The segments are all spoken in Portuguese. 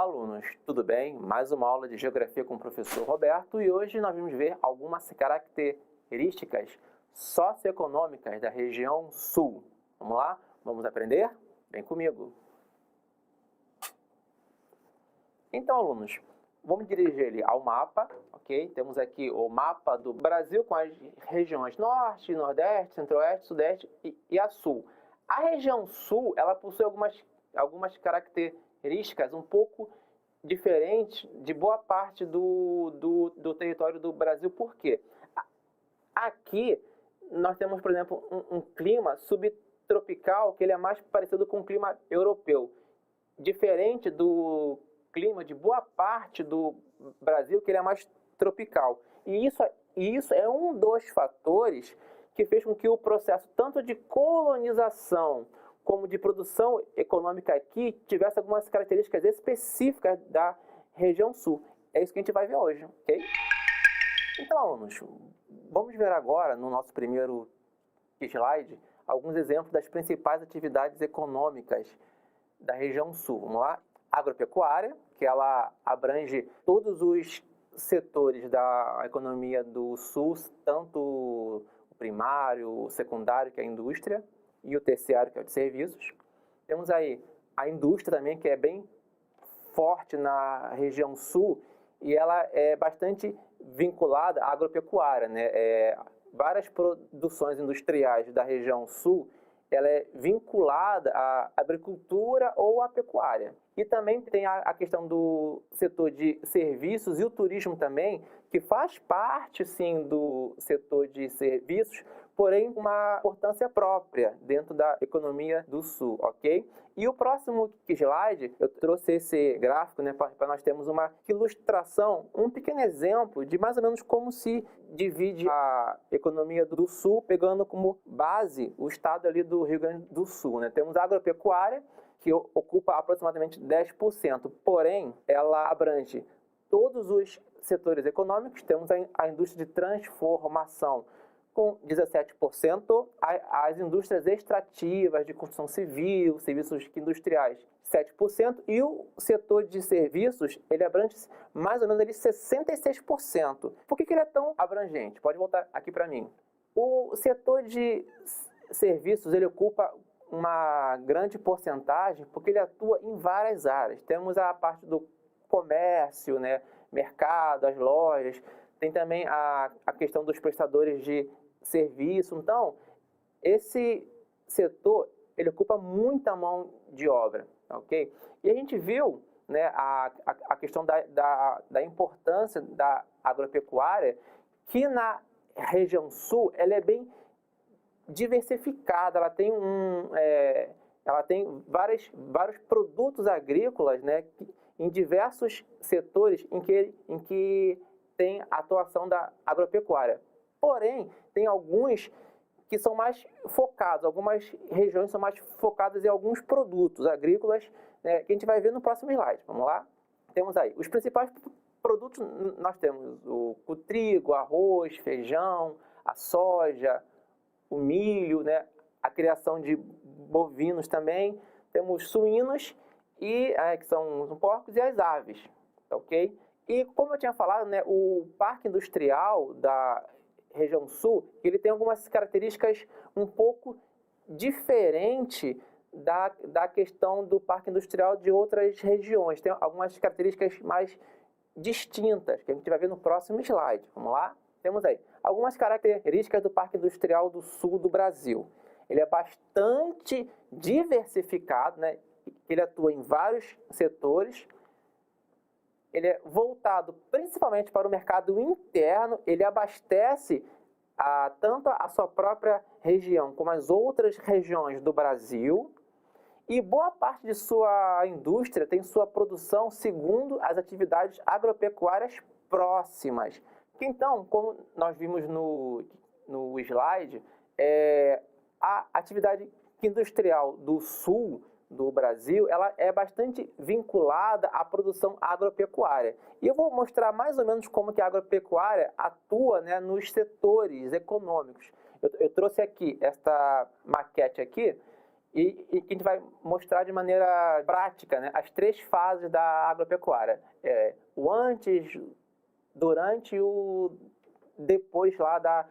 Olá, alunos, tudo bem? Mais uma aula de Geografia com o professor Roberto e hoje nós vamos ver algumas características socioeconômicas da região sul. Vamos lá? Vamos aprender? Vem comigo! Então, alunos, vamos dirigir ele ao mapa, ok? Temos aqui o mapa do Brasil com as regiões Norte, Nordeste, Centro-Oeste, Sudeste e a Sul. A região Sul, ela possui algumas características um pouco diferentes de boa parte do território do Brasil. Por quê? Aqui nós temos, por exemplo, um clima subtropical que ele é mais parecido com o clima europeu, diferente do clima de boa parte do Brasil, que ele é mais tropical. E isso é um dos fatores que fez com que o processo tanto de colonização como de produção econômica aqui tivesse algumas características específicas da região sul. É isso que a gente vai ver hoje, ok? Então, alunos, vamos ver agora, no nosso primeiro slide, alguns exemplos das principais atividades econômicas da região sul. Vamos lá? Agropecuária, que ela abrange todos os setores da economia do sul, tanto o primário, o secundário, que é a indústria, e o terciário, que é o de serviços. Temos aí a indústria também, que é bem forte na região sul, e ela é bastante vinculada à agropecuária, né? Várias produções industriais da região sul, ela é vinculada à agricultura ou à pecuária. E também tem a questão do setor de serviços e o turismo também, que faz parte, sim, do setor de serviços, porém uma importância própria dentro da economia do sul, ok? E o próximo slide, eu trouxe esse gráfico, né, para nós termos uma ilustração, um pequeno exemplo de mais ou menos como se divide a economia do sul, pegando como base o estado ali do Rio Grande do Sul, né? Temos a agropecuária, que ocupa aproximadamente 10%, porém, ela abrange todos os setores econômicos. Temos a indústria de transformação, com 17%, as indústrias extrativas de construção civil, serviços industriais, 7%, e o setor de serviços, ele abrange mais ou menos ali 66%. Por que ele é tão abrangente? Pode voltar aqui para mim. O setor de serviços, ele ocupa uma grande porcentagem porque ele atua em várias áreas. Temos a parte do comércio, né, mercado, as lojas, tem também a questão dos prestadores de serviço. Então, esse setor, ele ocupa muita mão de obra, ok? E a gente viu, né, a questão da importância da agropecuária, que na região sul, ela é bem diversificada, ela tem vários produtos agrícolas, né, em diversos setores em que tem a atuação da agropecuária. Porém, tem alguns que são mais focados, algumas regiões são mais focadas em alguns produtos agrícolas, né, que a gente vai ver no próximo slide. Vamos lá? Temos aí os principais produtos. Nós temos o trigo, arroz, feijão, a soja, o milho, né, a criação de bovinos também. Temos suínos, que são os porcos, e as aves, ok? E como eu tinha falado, né, o parque industrial da região sul, ele tem algumas características um pouco diferentes da questão do parque industrial de outras regiões. Tem algumas características mais distintas, que a gente vai ver no próximo slide. Vamos lá? Temos aí algumas características do parque industrial do sul do Brasil. Ele é bastante diversificado, né? Ele atua em vários setores. Ele é voltado principalmente para o mercado interno, ele abastece tanto a sua própria região como as outras regiões do Brasil, e boa parte de sua indústria tem sua produção segundo as atividades agropecuárias próximas. Então, como nós vimos no slide, a atividade industrial do sul do Brasil, ela é bastante vinculada à produção agropecuária. E eu vou mostrar mais ou menos como que a agropecuária atua, né, nos setores econômicos. Eu trouxe aqui esta maquete aqui, e que a gente vai mostrar de maneira prática, né, as 3 fases da agropecuária. O antes, durante e o depois lá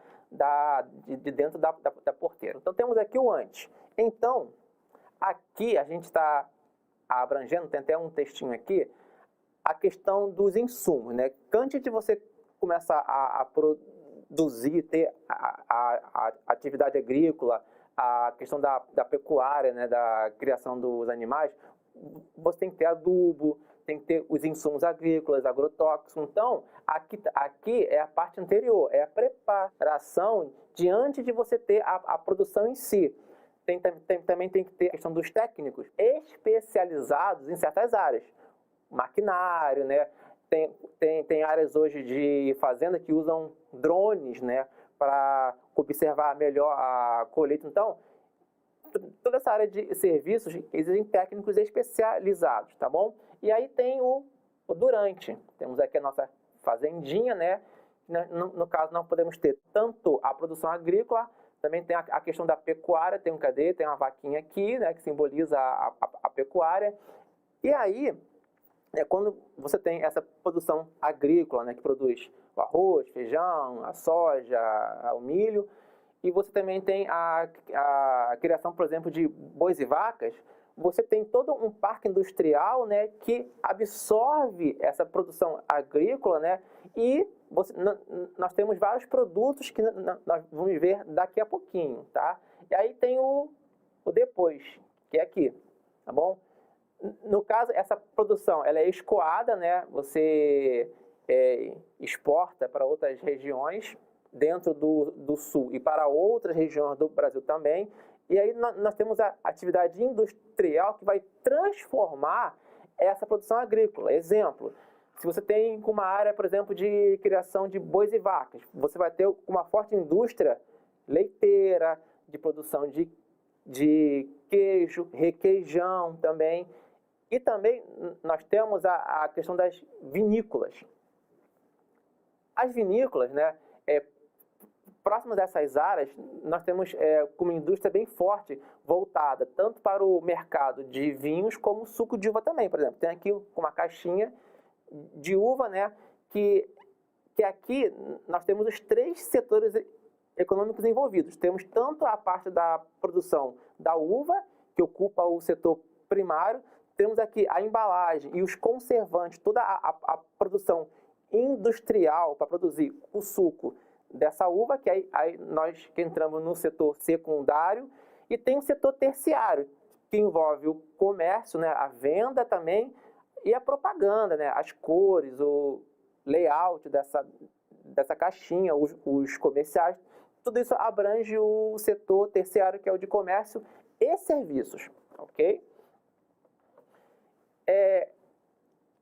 de dentro da porteira. Então temos aqui o antes. Então, aqui a gente está abrangendo, tem até um textinho aqui, a questão dos insumos, né? Antes de você começar a produzir, ter a atividade agrícola, a questão da pecuária, né, da criação dos animais, você tem que ter adubo, tem que ter os insumos agrícolas, agrotóxicos. Então, aqui é a parte anterior, é a preparação diante de você ter a produção em si. Também tem que ter a questão dos técnicos especializados em certas áreas. Maquinário, né? Tem áreas hoje de fazenda que usam drones, né, para observar melhor a colheita. Então, toda essa área de serviços exigem técnicos especializados, tá bom? E aí tem o durante. Temos aqui a nossa fazendinha, né? No caso, nós podemos ter tanto a produção agrícola, também tem a questão da pecuária, tem uma vaquinha aqui, né, que simboliza a pecuária. E aí, quando você tem essa produção agrícola, né, que produz o arroz, feijão, a soja, o milho, e você também tem a criação, por exemplo, de bois e vacas, você tem todo um parque industrial, né, que absorve essa produção agrícola, né, e nós temos vários produtos que nós vamos ver daqui a pouquinho, tá? E aí tem o depois, que é aqui, tá bom? No caso, essa produção ela é escoada, né? Você exporta para outras regiões dentro do sul e para outras regiões do Brasil também. E aí nós temos a atividade industrial que vai transformar essa produção agrícola. Exemplo, se você tem uma área, por exemplo, de criação de bois e vacas, você vai ter uma forte indústria leiteira, de produção de queijo, requeijão também. E também nós temos a questão das vinícolas. As vinícolas, né, próximas dessas áreas, nós temos uma indústria bem forte, voltada tanto para o mercado de vinhos como suco de uva também. Por exemplo, tem aqui uma caixinha de uva, né, que aqui nós temos os 3 setores econômicos envolvidos. Temos tanto a parte da produção da uva, que ocupa o setor primário, temos aqui a embalagem e os conservantes, toda a produção industrial para produzir o suco dessa uva, que aí nós que entramos no setor secundário, e tem o setor terciário, que envolve o comércio, né, a venda também, e a propaganda, né, as cores, o layout dessa caixinha, os comerciais, tudo isso abrange o setor terciário, que é o de comércio e serviços, ok?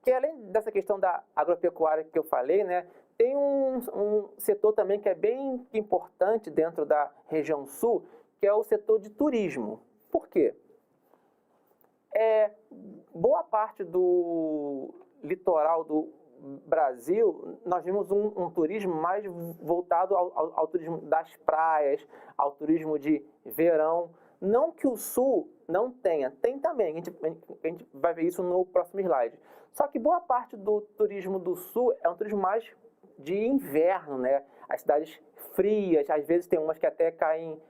Que além dessa questão da agropecuária que eu falei, né, tem um setor também que é bem importante dentro da região sul, que é o setor de turismo. Por quê? Boa parte do litoral do Brasil, nós vimos um turismo mais voltado ao turismo das praias, ao turismo de verão. Não que o sul não tenha, tem também, a gente vai ver isso no próximo slide. Só que boa parte do turismo do sul é um turismo mais de inverno, né? As cidades frias, às vezes tem umas que até caem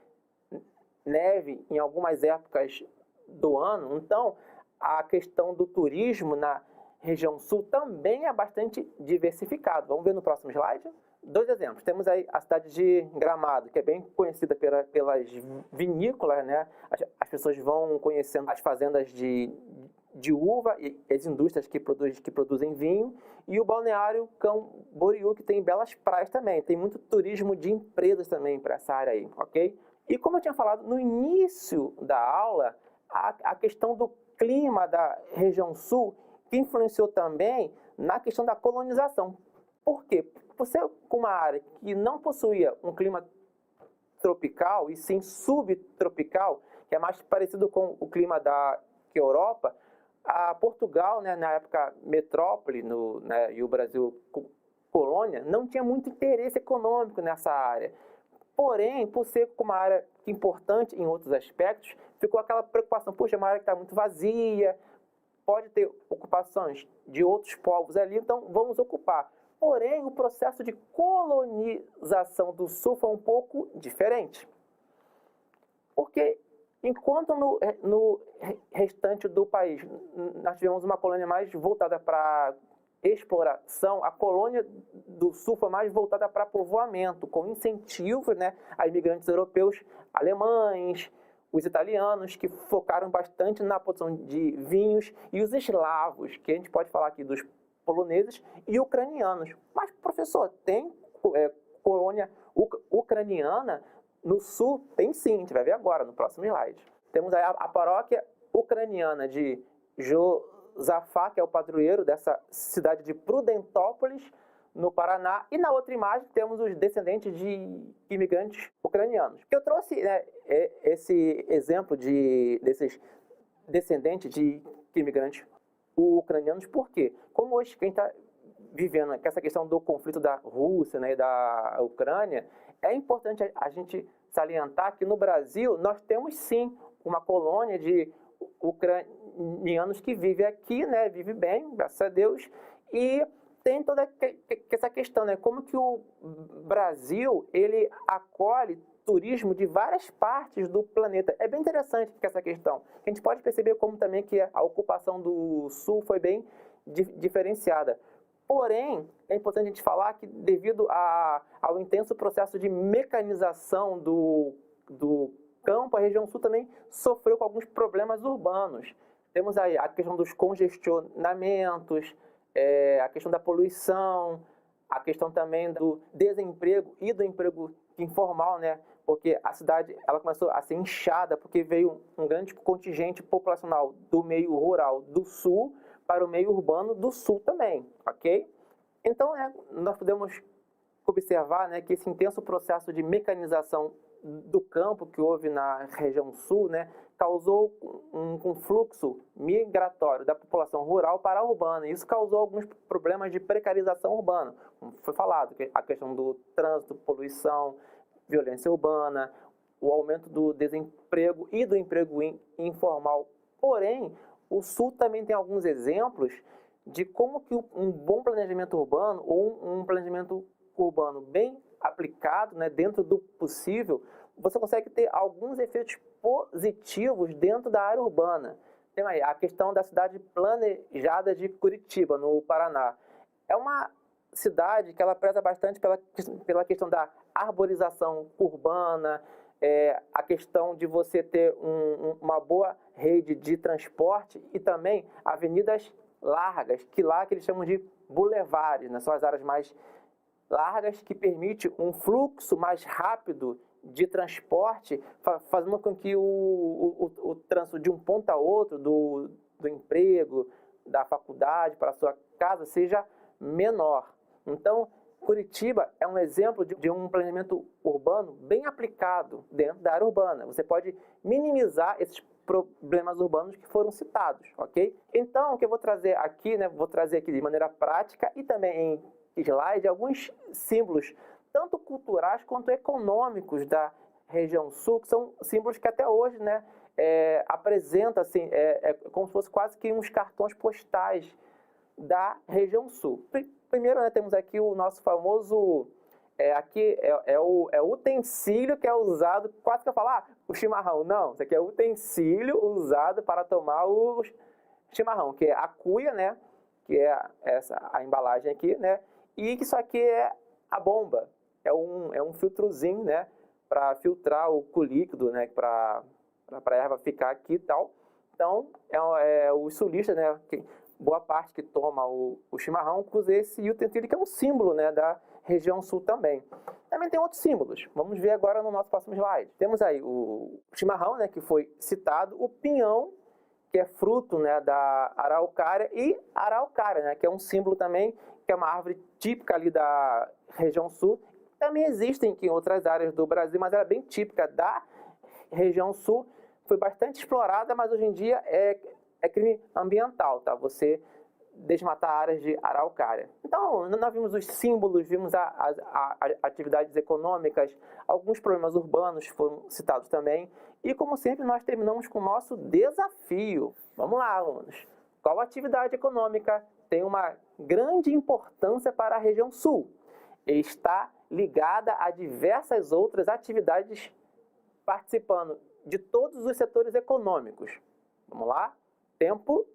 neve em algumas épocas do ano. Então, a questão do turismo na região sul também é bastante diversificado. Vamos ver no próximo slide? 2 exemplos. Temos aí a cidade de Gramado, que é bem conhecida pelas vinícolas, né? As pessoas vão conhecendo as fazendas de uva e as indústrias que produzem vinho, e o balneário Camboriú, que tem belas praias também. Tem muito turismo de empresas também para essa área aí, ok? E como eu tinha falado no início da aula, a questão do clima da região sul, que influenciou também na questão da colonização. Por quê? Por ser uma área que não possuía um clima tropical, e sim subtropical, que é mais parecido com o clima da Europa, a Portugal, né, na época metrópole, né, e o Brasil colônia, não tinha muito interesse econômico nessa área. Porém, por ser uma área importante em outros aspectos, ficou aquela preocupação, puxa, é uma área que está muito vazia, pode ter ocupações de outros povos ali, então vamos ocupar. Porém, o processo de colonização do Sul foi um pouco diferente. Porque enquanto no restante do país nós tivemos uma colônia mais voltada para exploração, a colônia do Sul foi mais voltada para povoamento, com incentivos, né, a imigrantes europeus, alemães, os italianos, que focaram bastante na produção de vinhos, e os eslavos, que a gente pode falar aqui dos poloneses e ucranianos. Mas, professor, tem colônia ucraniana no Sul? Tem sim, a gente vai ver agora, no próximo slide. Temos aí a paróquia ucraniana de Josafá, que é o padroeiro dessa cidade de Prudentópolis, no Paraná, e na outra imagem temos os descendentes de imigrantes ucranianos. Eu trouxe, né, esse exemplo desses descendentes de imigrantes ucranianos, porque como hoje quem está vivendo essa questão do conflito da Rússia, né, e da Ucrânia, é importante a gente salientar que no Brasil nós temos sim uma colônia de ucranianos que vive aqui, né, vive bem, graças a Deus, e tem toda essa questão, né, como que o Brasil ele acolhe turismo de várias partes do planeta. É bem interessante essa questão. A gente pode perceber como também que a ocupação do Sul foi bem diferenciada. Porém, é importante a gente falar que devido ao intenso processo de mecanização do campo, a região Sul também sofreu com alguns problemas urbanos. Temos aí a questão dos congestionamentos, a questão da poluição, a questão também do desemprego e do emprego informal, né? Porque a cidade ela começou a ser inchada porque veio um grande contingente populacional do meio rural do Sul para o meio urbano do Sul também, ok? Então, nós podemos observar, né, que esse intenso processo de mecanização do campo que houve na região Sul, né, causou um fluxo migratório da população rural para a urbana. Isso causou alguns problemas de precarização urbana, como foi falado, a questão do trânsito, poluição, violência urbana, o aumento do desemprego e do emprego informal. Porém, o Sul também tem alguns exemplos de como que um bom planejamento urbano ou um planejamento urbano bem aplicado, né, dentro do possível, você consegue ter alguns efeitos positivos dentro da área urbana. Tem aí a questão da cidade planejada de Curitiba, no Paraná. É uma cidade que ela preza bastante pela questão da arborização urbana, a questão de você ter uma boa rede de transporte e também avenidas largas, que eles chamam de boulevards, né? São as áreas mais largas que permite um fluxo mais rápido de transporte, fazendo com que o trânsito de um ponto a outro, do emprego, da faculdade para a sua casa, seja menor. Então, Curitiba é um exemplo de um planejamento urbano bem aplicado dentro da área urbana. Você pode minimizar esses problemas urbanos que foram citados, ok? Então, o que eu vou trazer aqui, né, vou trazer aqui de maneira prática e também em slide alguns símbolos, tanto culturais quanto econômicos da região Sul, que são símbolos que até hoje, né, apresentam assim, como se fosse quase que uns cartões postais da região Sul. Primeiro, né, temos aqui o nosso famoso, aqui o utensílio que é usado, quase que eu falar, o chimarrão. Não, isso aqui é o utensílio usado para tomar o chimarrão, que é a cuia, né, que é a embalagem aqui, né, e isso aqui é a bomba, é um filtrozinho, né, para filtrar o líquido, né, para a erva ficar aqui e tal. Então, o sulista, né, boa parte que toma o chimarrão usa esse utensílio, que é um símbolo, né, da região Sul também. Também tem outros símbolos, vamos ver agora no nosso próximo slide. Temos aí o chimarrão, né, que foi citado, o pinhão, que é fruto, né, da araucária, e araucária, né, que é um símbolo também, que é uma árvore típica ali da região Sul. Também existem em outras áreas do Brasil, mas ela é bem típica da região Sul. Foi bastante explorada, mas hoje em dia é crime ambiental, tá? Você desmatar áreas de araucária. Então, nós vimos os símbolos, vimos as atividades econômicas, alguns problemas urbanos foram citados também. E, como sempre, nós terminamos com o nosso desafio. Vamos lá, alunos. Qual atividade econômica tem uma grande importância para a região sul? Está ligada a diversas outras atividades participando de todos os setores econômicos. Vamos lá? Tempo.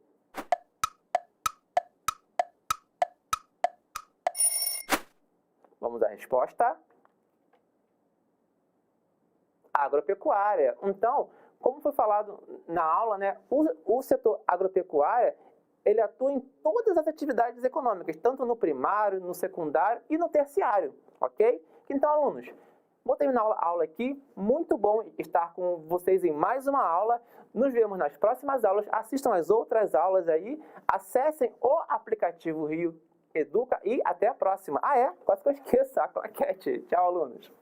Vamos à resposta. Agropecuária. Então, como foi falado na aula, né, o setor agropecuária, ele atua em todas as atividades econômicas, tanto no primário, no secundário e no terciário, ok? Então, alunos, vou terminar a aula aqui. Muito bom estar com vocês em mais uma aula. Nos vemos nas próximas aulas. Assistam as outras aulas aí. Acessem o aplicativo Rio Educa e até a próxima. Quase que eu esqueço a claquete. Tchau, alunos.